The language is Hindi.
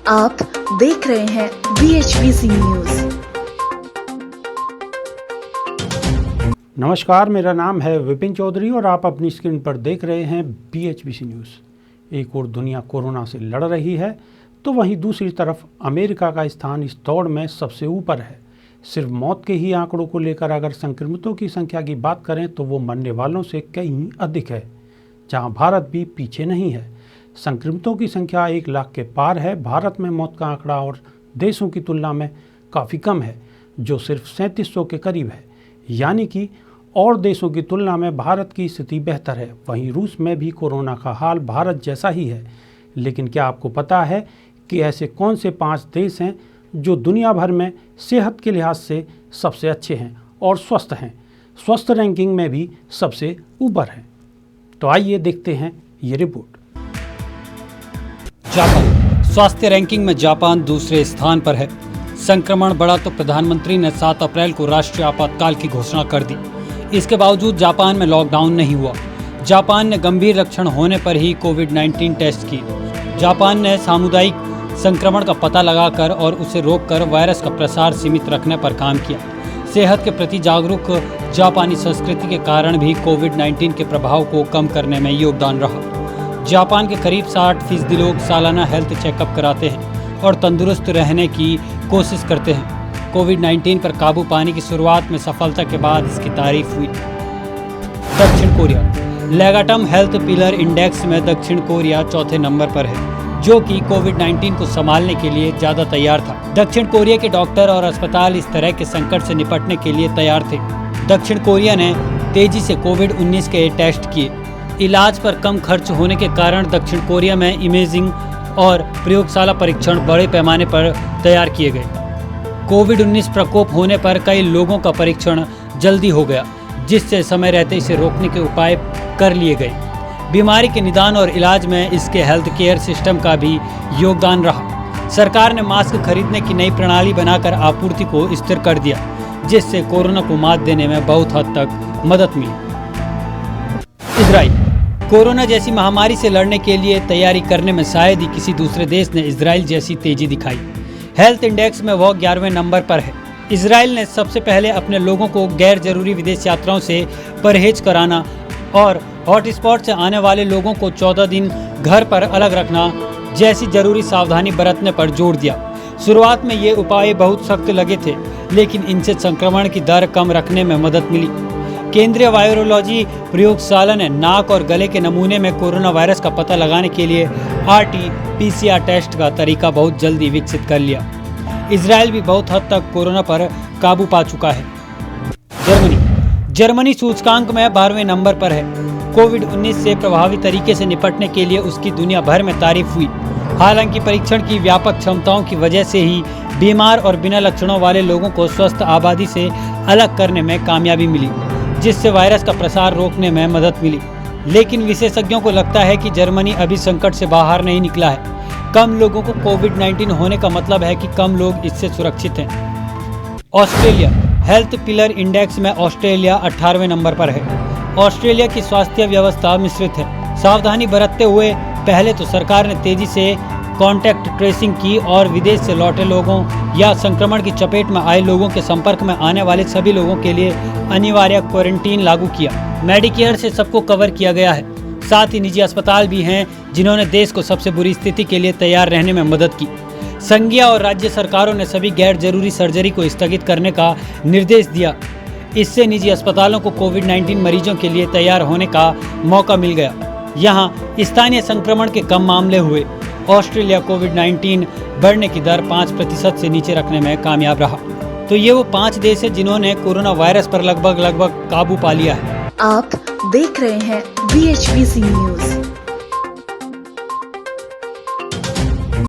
आप देख रहे हैं BHBC न्यूज। नमस्कार, मेरा नाम है विपिन चौधरी और आप अपनी स्क्रीन पर देख रहे हैं BHBC न्यूज़। एक और दुनिया कोरोना से लड़ रही है तो वहीं दूसरी तरफ अमेरिका का स्थान इस दौड़ में सबसे ऊपर है। सिर्फ मौत के ही आंकड़ों को लेकर अगर संक्रमितों की संख्या की बात करें तो वो मरने वालों से कहीं अधिक है, जहां भारत भी पीछे नहीं है। संक्रमितों की संख्या 1 लाख के पार है। भारत में मौत का आंकड़ा और देशों की तुलना में काफ़ी कम है, जो सिर्फ 3700 के करीब है। यानी कि और देशों की तुलना में भारत की स्थिति बेहतर है। वहीं रूस में भी कोरोना का हाल भारत जैसा ही है। लेकिन क्या आपको पता है कि ऐसे कौन से 5 देश हैं जो दुनिया भर में सेहत के लिहाज से सबसे अच्छे हैं और स्वस्थ हैं, स्वस्थ रैंकिंग में भी सबसे ऊपर हैं? तो आइए देखते हैं ये रिपोर्ट। जापान स्वास्थ्य रैंकिंग में जापान दूसरे स्थान पर है। संक्रमण बढ़ा तो प्रधानमंत्री ने 7 अप्रैल को राष्ट्रीय आपातकाल की घोषणा कर दी। इसके बावजूद जापान में लॉकडाउन नहीं हुआ। जापान ने गंभीर लक्षण होने पर ही कोविड-19 टेस्ट किए। जापान ने सामुदायिक संक्रमण का पता लगाकर और उसे रोककर वायरस का प्रसार सीमित रखने पर काम किया। सेहत के प्रति जागरूक जापानी संस्कृति के कारण भी कोविड-19 के प्रभाव को कम करने में योगदान रहा। जापान के करीब 60% लोग सालाना हेल्थ चेकअप कराते हैं और तंदुरुस्त रहने की कोशिश करते हैं। कोविड-19 पर काबू पाने की शुरुआत में सफलता के बाद इसकी तारीफ हुई। दक्षिण कोरिया लेगाटम हेल्थ पिलर इंडेक्स में दक्षिण कोरिया चौथे नंबर पर है, जो कि कोविड-19 को संभालने के लिए ज़्यादा तैयार था। दक्षिण कोरिया के डॉक्टर और अस्पताल इस तरह के संकट से निपटने के लिए तैयार थे। दक्षिण कोरिया ने तेजी से कोविड-19 के टेस्ट किए। इलाज पर कम खर्च होने के कारण दक्षिण कोरिया में इमेजिंग और प्रयोगशाला परीक्षण बड़े पैमाने पर तैयार किए गए। कोविड-19 प्रकोप होने पर कई लोगों का परीक्षण जल्दी हो गया, जिससे समय रहते इसे रोकने के उपाय कर लिए गए। बीमारी के निदान और इलाज में इसके हेल्थ केयर सिस्टम का भी योगदान रहा। सरकार ने मास्क खरीदने की नई प्रणाली बनाकर आपूर्ति को स्थिर कर दिया, जिससे कोरोना को मात देने में बहुत हद तक मदद मिली। इजराइल कोरोना जैसी महामारी से लड़ने के लिए तैयारी करने में शायद ही किसी दूसरे देश ने इजराइल जैसी तेजी दिखाई। हेल्थ इंडेक्स में वह 11वें नंबर पर है। इजराइल ने सबसे पहले अपने लोगों को गैर जरूरी विदेश यात्राओं से परहेज कराना और हॉटस्पॉट से आने वाले लोगों को 14 दिन घर पर अलग रखना जैसी जरूरी सावधानी बरतने पर जोर दिया। शुरुआत में ये उपाय बहुत सख्त लगे थे, लेकिन इनसे संक्रमण की दर कम रखने में मदद मिली। केंद्रीय वायरोलॉजी प्रयोगशाला ने नाक और गले के नमूने में कोरोना वायरस का पता लगाने के लिए RT-PCR टेस्ट का तरीका बहुत जल्दी विकसित कर लिया। इजराइल भी बहुत हद तक कोरोना पर काबू पा चुका है। जर्मनी सूचकांक में 12वें नंबर पर है। कोविड-19 से प्रभावी तरीके से निपटने के लिए उसकी दुनिया भर में तारीफ हुई। हालांकि परीक्षण की व्यापक क्षमताओं की वजह से ही बीमार और बिना लक्षणों वाले लोगों को स्वस्थ आबादी से अलग करने में कामयाबी मिली, जिससे वायरस का प्रसार रोकने में मदद मिली। लेकिन विशेषज्ञों को लगता है कि जर्मनी अभी संकट से बाहर नहीं निकला है। कम लोगों को कोविड-19 होने का मतलब है कि कम लोग इससे सुरक्षित हैं। ऑस्ट्रेलिया हेल्थ पिलर इंडेक्स में ऑस्ट्रेलिया 18वें नंबर पर है। ऑस्ट्रेलिया की स्वास्थ्य व्यवस्था मिश्रित है। सावधानी बरतते हुए पहले तो सरकार ने तेजी से कॉन्टैक्ट ट्रेसिंग की और विदेश से लौटे लोगों या संक्रमण की चपेट में आए लोगों के संपर्क में आने वाले सभी लोगों के लिए अनिवार्य क्वारंटीन लागू किया। मेडिकेयर से सबको कवर किया गया है। साथ ही निजी अस्पताल भी हैं जिन्होंने देश को सबसे बुरी स्थिति के लिए तैयार रहने में मदद की। संघीय और राज्य सरकारों ने सभी गैर जरूरी सर्जरी को स्थगित करने का निर्देश दिया। इससे निजी अस्पतालों को कोविड-19 मरीजों के लिए तैयार होने का मौका मिल गया। यहाँ स्थानीय संक्रमण के कम मामले हुए। ऑस्ट्रेलिया कोविड-19 बढ़ने की दर 5% से नीचे रखने में कामयाब रहा। तो ये वो 5 देश हैं जिन्होंने कोरोना वायरस पर लगभग काबू पा लिया है। आप देख रहे हैं BHBC न्यूज।